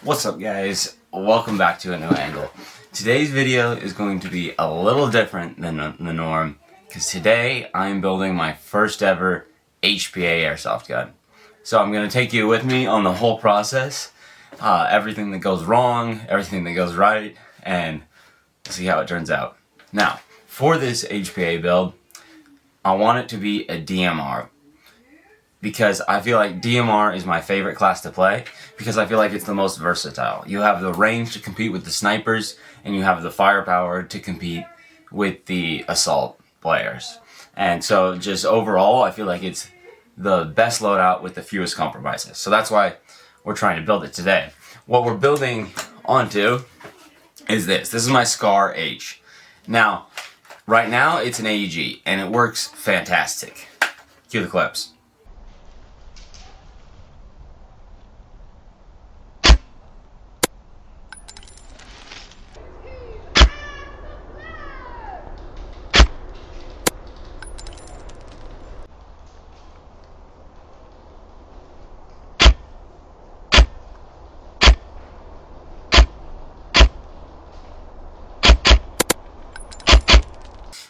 What's up, guys? Welcome back to a new angle. Today's video is going to be a little different than the norm because today I'm building my first ever HPA airsoft gun. So I'm going to take you with me on the whole process, everything that goes wrong, everything that goes right, and see how it turns out. Now, for this HPA build, I want it to be a DMR. Because I feel like DMR is my favorite class to play because I feel like it's the most versatile. You have the range to compete with the snipers and you have the firepower to compete with the assault players. And so just overall, I feel like it's the best loadout with the fewest compromises. So that's why we're trying to build it today. What we're building onto is this. This is my Scar H. Now, right now it's an AEG and it works fantastic. Cue the clips.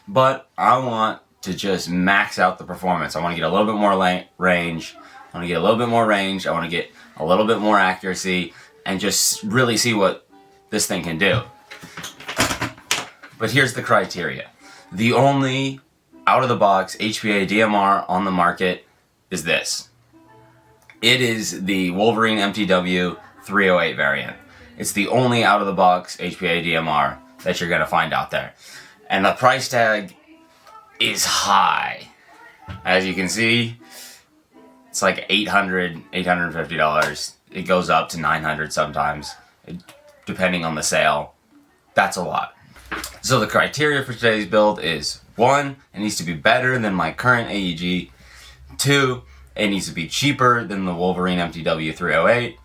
But I want to just max out the performance. I want to get a little bit more range. I want to get a little bit more range. I want to get a little bit more accuracy and just really see what this thing can do. But here's the criteria. The only out-of-the-box HPA DMR on the market is this. It is the Wolverine MTW 308 variant. It's the only out-of-the-box HPA DMR that you're going to find out there. And the price tag is high. As you can see, it's like $800, $850. It goes up to $900 sometimes, depending on the sale. That's a lot. So the criteria for today's build is 1, it needs to be better than my current AEG. 2, it needs to be cheaper than the Wolverine MTW 308.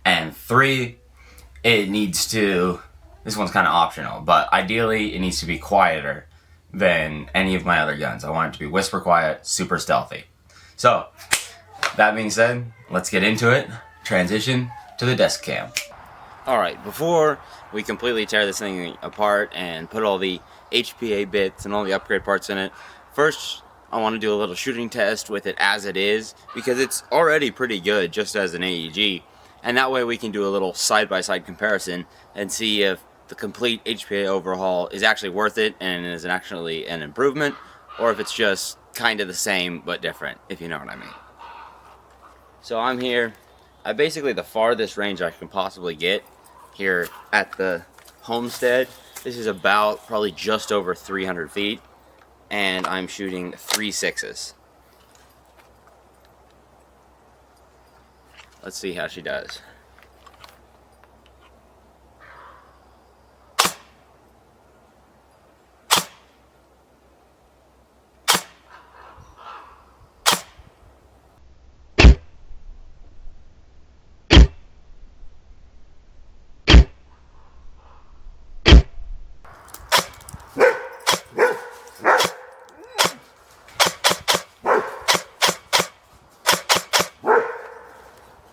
And 3, it needs to... This one's kind of optional, but ideally it needs to be quieter than any of my other guns. I want it to be whisper quiet, super stealthy. So, that being said, let's get into it. Transition to the desk cam. Alright, before we completely tear this thing apart and put all the HPA bits and all the upgrade parts in it, first I want to do a little shooting test with it as it is, because it's already pretty good just as an AEG. And that way we can do a little side-by-side comparison and see if the complete HPA overhaul is actually worth it and is actually an improvement, or if it's just kind of the same but different, if you know what I mean. So I'm here at basically the farthest range I can possibly get here at the homestead. This is about probably just over 300 feet, and I'm shooting 3.6s. Let's see how she does.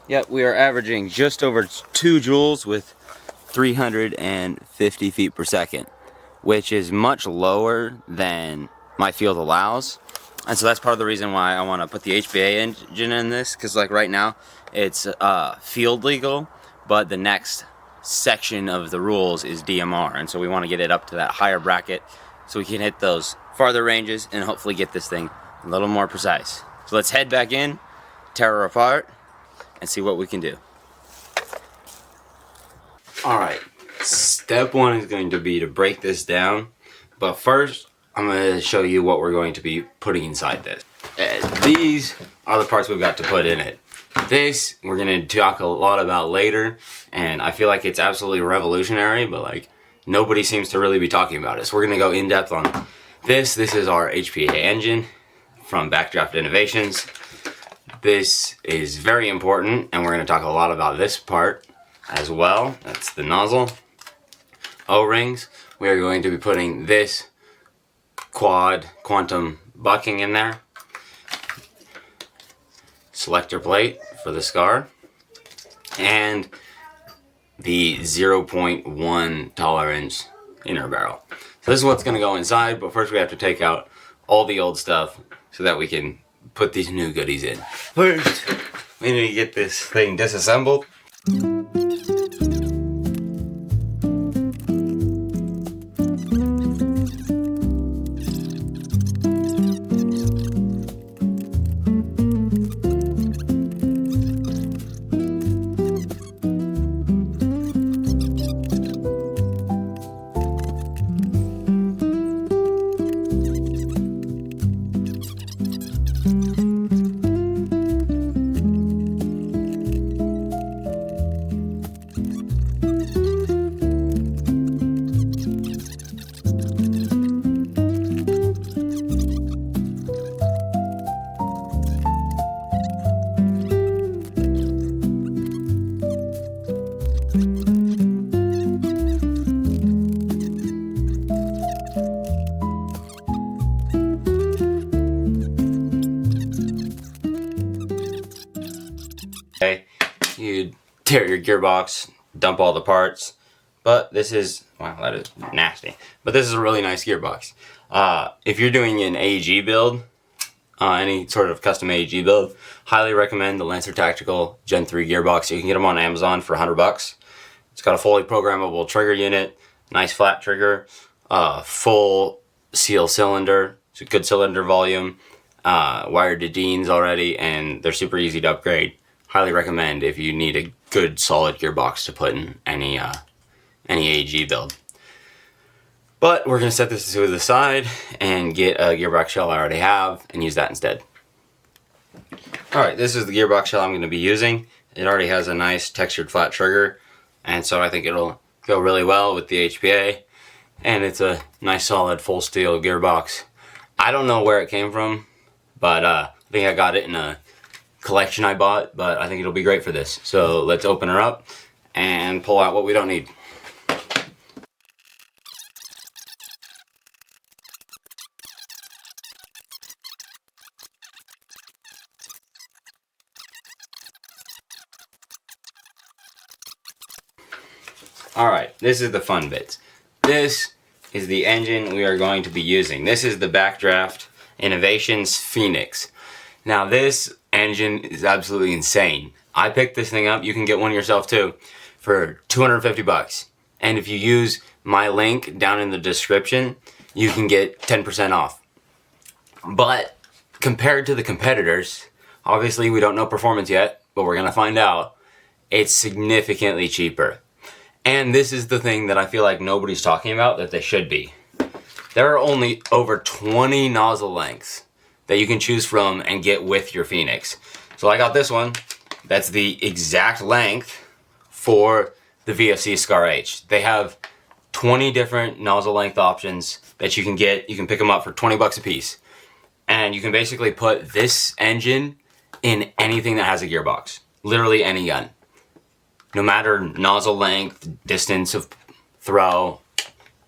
Yep, we are averaging just over 2 joules with 350 feet per second, which is much lower than my field allows. And so that's part of the reason why I want to put the HPA engine in this, because like right now it's field legal, but the next section of the rules is DMR, and so we want to get it up to that higher bracket so we can hit those farther ranges and hopefully get this thing a little more precise. So let's head back in, tear her apart, and see what we can do. Alright, step 1 is going to be to break this down, but first I'm going to show you what we're going to be putting inside this. These are the parts we've got to put in it. This we're going to talk a lot about later, and I feel like it's absolutely revolutionary, but like nobody seems to really be talking about it. So we're going to go in depth on this. This is our HPA engine from Backdraft Innovations. This is very important, and we're going to talk a lot about this part as well. That's the nozzle. O-rings. We are going to be putting this quad quantum bucking in there. Selector plate for the Scar. And the 0.1 tolerance inner barrel. So this is what's gonna go inside, but first we have to take out all the old stuff so that we can put these new goodies in. First, we need to get this thing disassembled. Okay, you tear your gearbox, dump all the parts, but this is, wow, that is nasty. But this is a really nice gearbox. If you're doing an AEG build, any sort of custom AEG build, highly recommend the Lancer Tactical Gen 3 gearbox. You can get them on Amazon for $100. It's got a fully programmable trigger unit, nice flat trigger, full seal cylinder, it's a good cylinder volume, wired to Deans already, and they're super easy to upgrade. Highly recommend if you need a good solid gearbox to put in any AEG build. But we're going to set this to the side and get a gearbox shell I already have and use that instead. Alright, this is the gearbox shell I'm going to be using. It already has a nice textured flat trigger, and so I think it'll go really well with the HPA. And it's a nice solid full steel gearbox. I don't know where it came from, but I think I got it in a collection I bought, but I think it'll be great for this. So let's open her up and pull out what we don't need. Alright, this is the fun bits. This is the engine we are going to be using. This is the Backdraft Innovations Phoenix. Now this engine is absolutely insane. I picked this thing up, you can get one yourself too, for $250. And if you use my link down in the description, you can get 10% off. But compared to the competitors, obviously we don't know performance yet, but we're gonna find out, it's significantly cheaper. And this is the thing that I feel like nobody's talking about that they should be. There are only over 20 nozzle lengths that you can choose from and get with your Phoenix. So I got this one. That's the exact length for the VFC Scar H. They have 20 different nozzle length options that you can get. You can pick them up for 20 bucks a piece. And you can basically put this engine in anything that has a gearbox. Literally any gun. No matter nozzle length, distance of throw,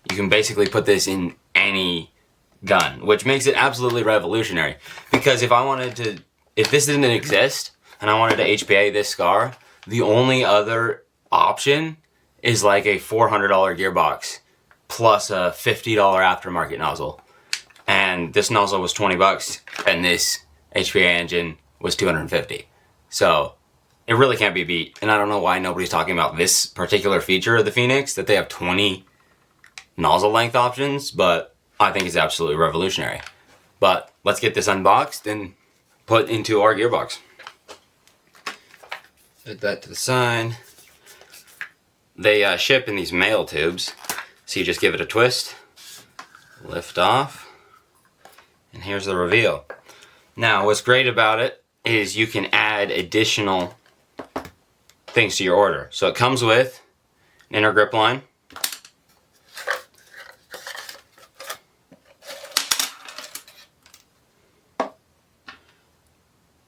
you can basically put this in any gun, which makes it absolutely revolutionary. Because if this didn't exist and I wanted to HPA this Scar, the only other option is like a $400 gearbox plus a $50 aftermarket nozzle. And this nozzle was 20 bucks and this HPA engine was 250. So it really can't be beat, and I don't know why nobody's talking about this particular feature of the Phoenix, that they have 20 nozzle length options, but I think it's absolutely revolutionary. But let's get this unboxed and put into our gearbox. Set that to the side. They ship in these mail tubes, so you just give it a twist, lift off, and here's the reveal. Now, what's great about it is you can add additional things to your order. So it comes with an inner grip line,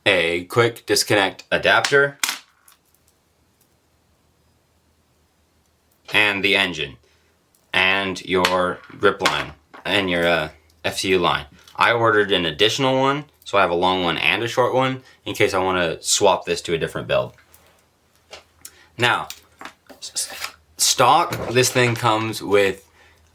a quick disconnect adapter, and the engine, and your grip line, and your FCU line. I ordered an additional one, so I have a long one and a short one, in case I want to swap this to a different build. Now, Stock, this thing comes with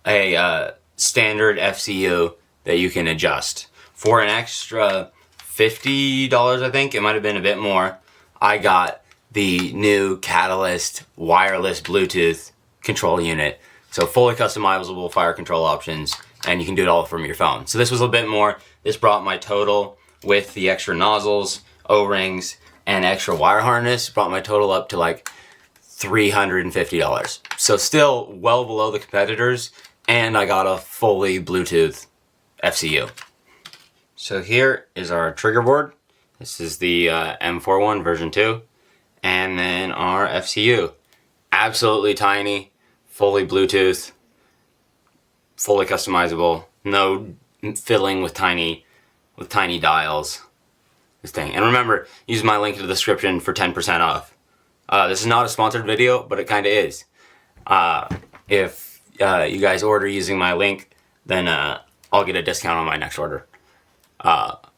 a standard FCU that you can adjust. For an extra $50, I think, it might have been a bit more, I got the new Catalyst wireless Bluetooth control unit. So fully customizable fire control options, and you can do it all from your phone. So this was a bit more. This brought my total with the extra nozzles, O-rings, and extra wire harness, brought my total up to like $350. So still well below the competitors, and I got a fully Bluetooth FCU. So here is our trigger board. This is the M4 one, version 2. And then our FCU. Absolutely tiny, fully Bluetooth, fully customizable, no fiddling with tiny dials. This thing. And remember, use my link in the description for 10% off. This is not a sponsored video, but it kind of is. If you guys order using my link, then I'll get a discount on my next order.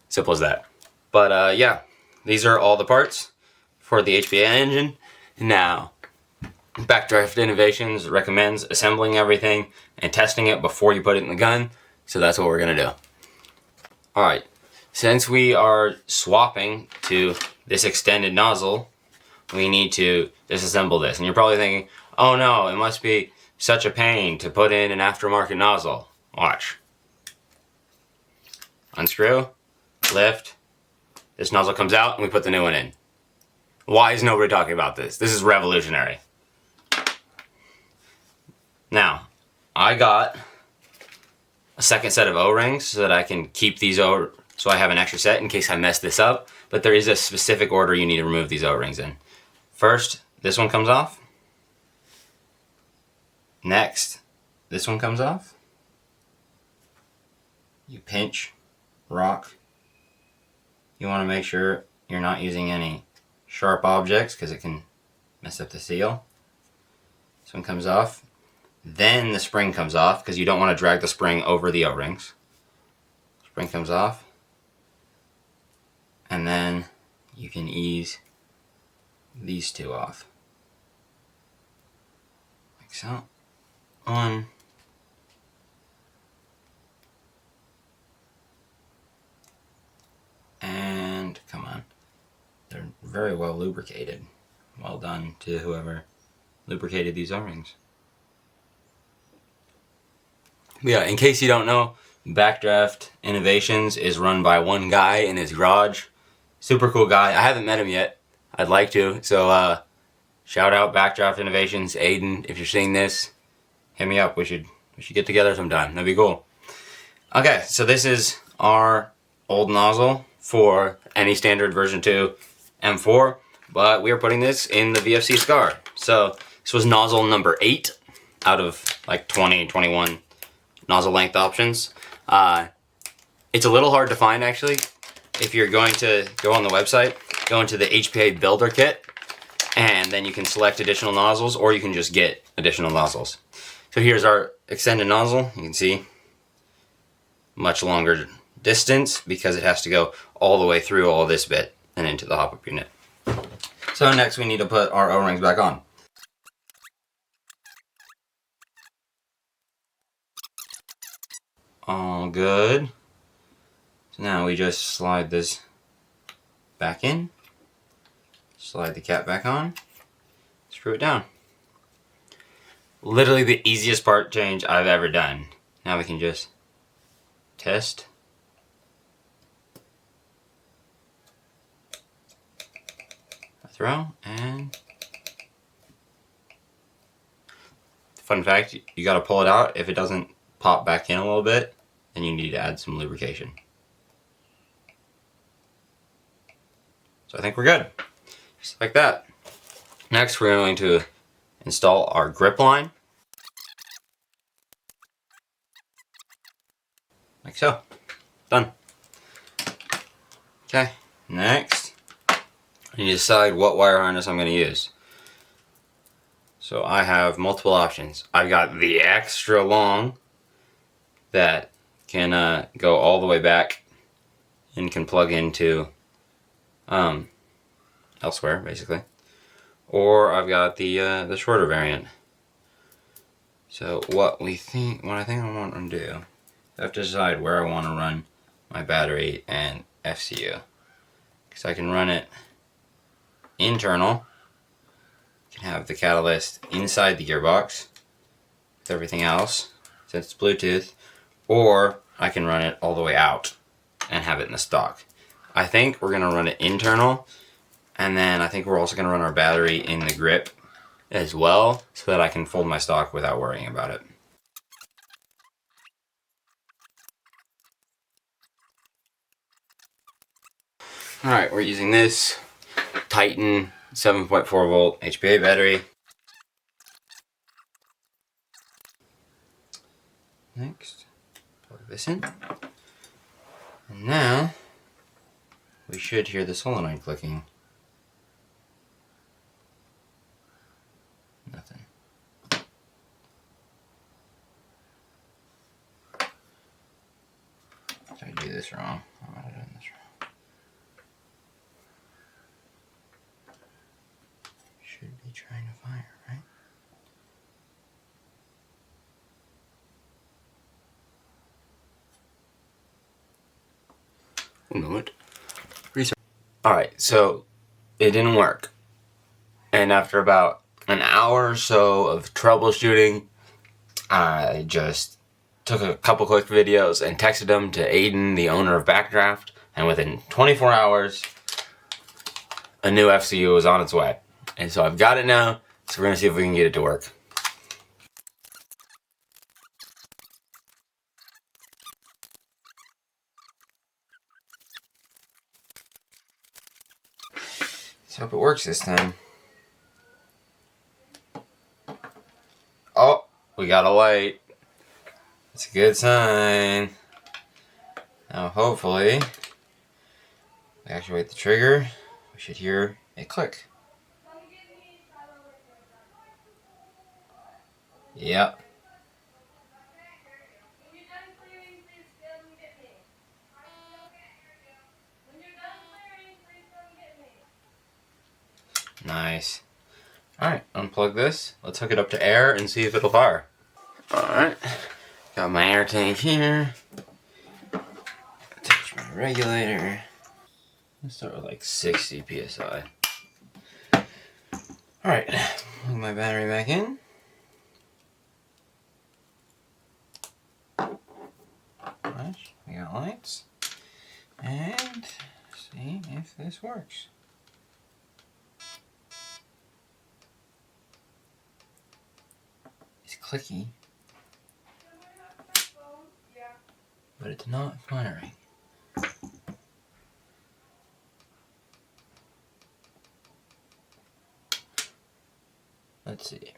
Simple as that. But yeah, these are all the parts for the HPA engine. Now, Backdraft Innovations recommends assembling everything and testing it before you put it in the gun. So that's what we're gonna do. Alright, since we are swapping to this extended nozzle, we need to disassemble this. And you're probably thinking, oh no, it must be such a pain to put in an aftermarket nozzle. Watch. Unscrew, lift, this nozzle comes out, and we put the new one in. Why is nobody talking about this? This is revolutionary. Now, I got a second set of O-rings so that I can keep these so I have an extra set in case I mess this up, but there is a specific order you need to remove these O-rings in. First, this one comes off. Next, this one comes off. You pinch, rock. You want to make sure you're not using any sharp objects because it can mess up the seal. This one comes off. Then the spring comes off because you don't want to drag the spring over the O-rings. Spring comes off. And then you can ease these two off. Like so. One. And come on. They're very well lubricated. Well done to whoever lubricated these O-rings. Yeah, in case you don't know, Backdraft Innovations is run by one guy in his garage. Super cool guy. I haven't met him yet. I'd like to. So shout out Backdraft Innovations, Aiden. If you're seeing this, hit me up. We should get together sometime. That'd be cool. Okay, so this is our old nozzle for any standard version 2 M4, but we are putting this in the VFC Scar. So this was nozzle number 8 out of like 20, 21 nozzle length options. It's a little hard to find actually. If you're going to go on the website, go into the HPA Builder kit, and then you can select additional nozzles, or you can just get additional nozzles. So here's our extended nozzle. You can see much longer distance because it has to go all the way through all this bit and into the hop-up unit. So next we need to put our O-rings back on. All good. So now we just slide this back in, slide the cap back on, screw it down. Literally the easiest part change I've ever done. Now we can just test. Throw, and fun fact, you gotta pull it out. If it doesn't pop back in a little bit, then you need to add some lubrication. So I think we're good. Just like that. Next we're going to install our grip line. Like so. Done. Okay, next I need to decide what wire harness I'm going to use. So I have multiple options. I've got the extra long that can go all the way back and can plug into elsewhere basically. or I've got the shorter variant. So what I think I want to do, I have to decide where I want to run my battery and FCU, because I can run it internal, can have the catalyst inside the gearbox with everything else since it's Bluetooth, or I can run it all the way out and have it in the stock. I think we're gonna run it internal, and then I think we're also gonna run our battery in the grip as well, so that I can fold my stock without worrying about it. Alright, we're using this Titan 7.4 volt HPA battery. Next, plug this in. And now, we should hear the solenoid clicking. Nothing. Did I do this wrong? I might have done this wrong. Should be trying to fire, right? One moment. Alright, so it didn't work. And after about an hour or so of troubleshooting, I just took a couple quick videos and texted them to Aiden, the owner of Backdraft, and within 24 hours, a new FCU was on its way. And so I've got it now, so we're going to see if we can get it to work. Let's hope it works this time. Oh, we got a light. It's a good sign. Now hopefully, we actuate the trigger, we should hear a click. Yep. Nice. Alright, unplug this. Let's hook it up to air and see if it'll fire. Alright, got my air tank here. Attach my regulator. Let's start with like 60 psi. Alright, plug my battery back in. Alright, we got lights. And see if this works. It's clicky, but it's not firing. Let's see.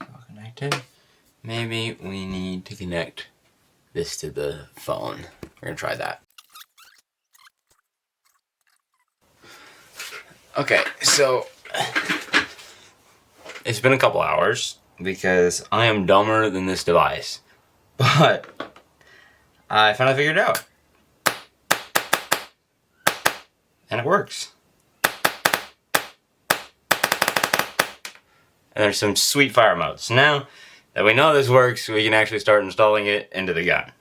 All connected. Maybe we need to connect this to the phone. We're gonna try that. Okay, so it's been a couple hours because I am dumber than this device, but I finally figured it out, and it works. And there's some sweet fire modes. Now that we know this works, we can actually start installing it into the gun.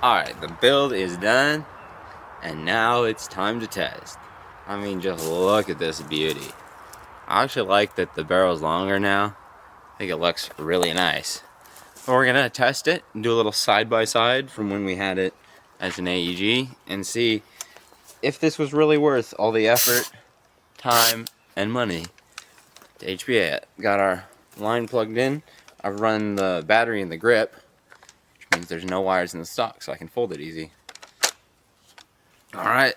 Alright, the build is done, and now it's time to test. I mean, just look at this beauty. I actually like that the barrel's longer now. I think it looks really nice. So we're gonna test it and do a little side-by-side from when we had it as an AEG and see if this was really worth all the effort, time, and money to HPA it. Got our line plugged in. I've run the battery in the grip, which means there's no wires in the stock, so I can fold it easy. Alright,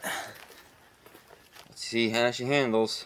let's see how she handles.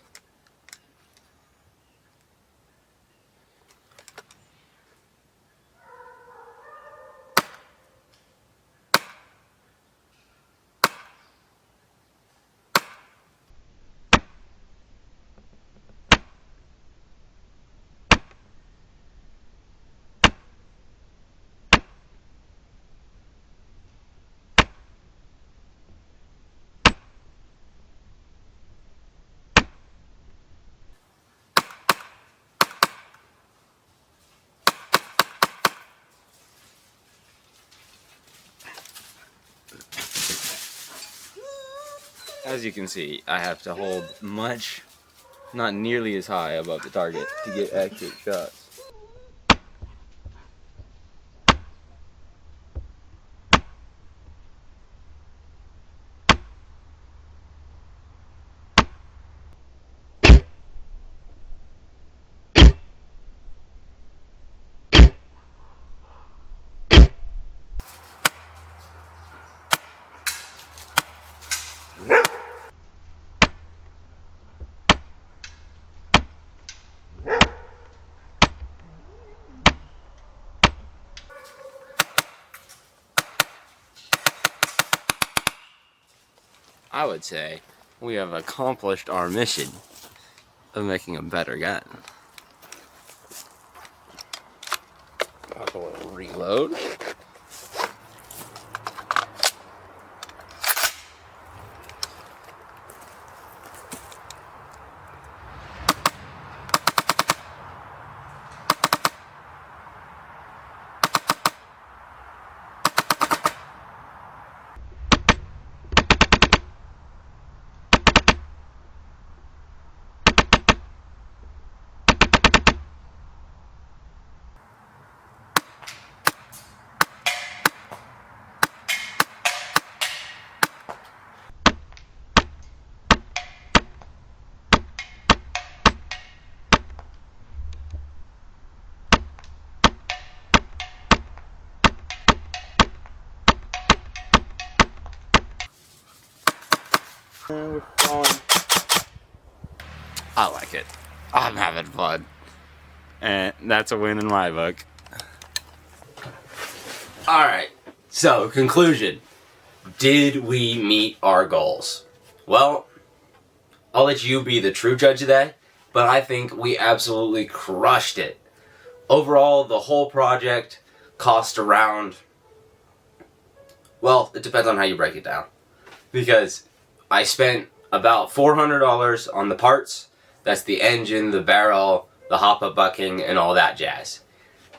as you can see, I have to hold not nearly as high above the target to get accurate shots. I would say we have accomplished our mission of making a better gun. I'll go and reload. I like it. I'm having fun. And that's a win in my book. Alright, so conclusion. Did we meet our goals? Well, I'll let you be the true judge of that, but I think we absolutely crushed it. Overall, the whole project cost around, well, it depends on how you break it down. Because I spent about $400 on the parts. That's the engine, the barrel, the hop-up bucking, and all that jazz.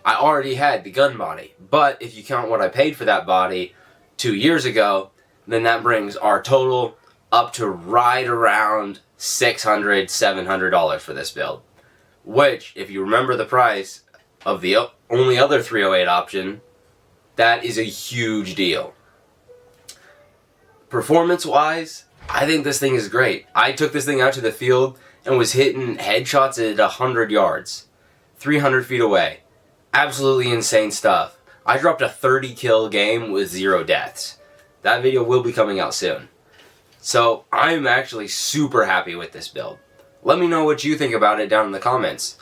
I already had the gun body, but if you count what I paid for that body 2 years ago, then that brings our total up to right around $600, $700 for this build. Which, if you remember the price of the only other 308 option, that is a huge deal. Performance-wise, I think this thing is great. I took this thing out to the field and was hitting headshots at 100 yards, 300 feet away. Absolutely insane stuff. I dropped a 30 kill game with 0 deaths. That video will be coming out soon. So I'm actually super happy with this build. Let me know what you think about it down in the comments.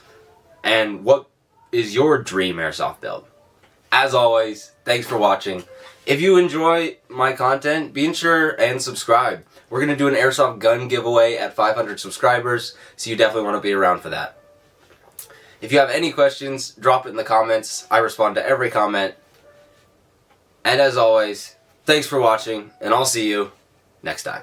And what is your dream airsoft build? As always, thanks for watching. If you enjoy my content, be sure and subscribe. We're going to do an airsoft gun giveaway at 500 subscribers, so you definitely want to be around for that. If you have any questions, drop it in the comments. I respond to every comment. And as always, thanks for watching, and I'll see you next time.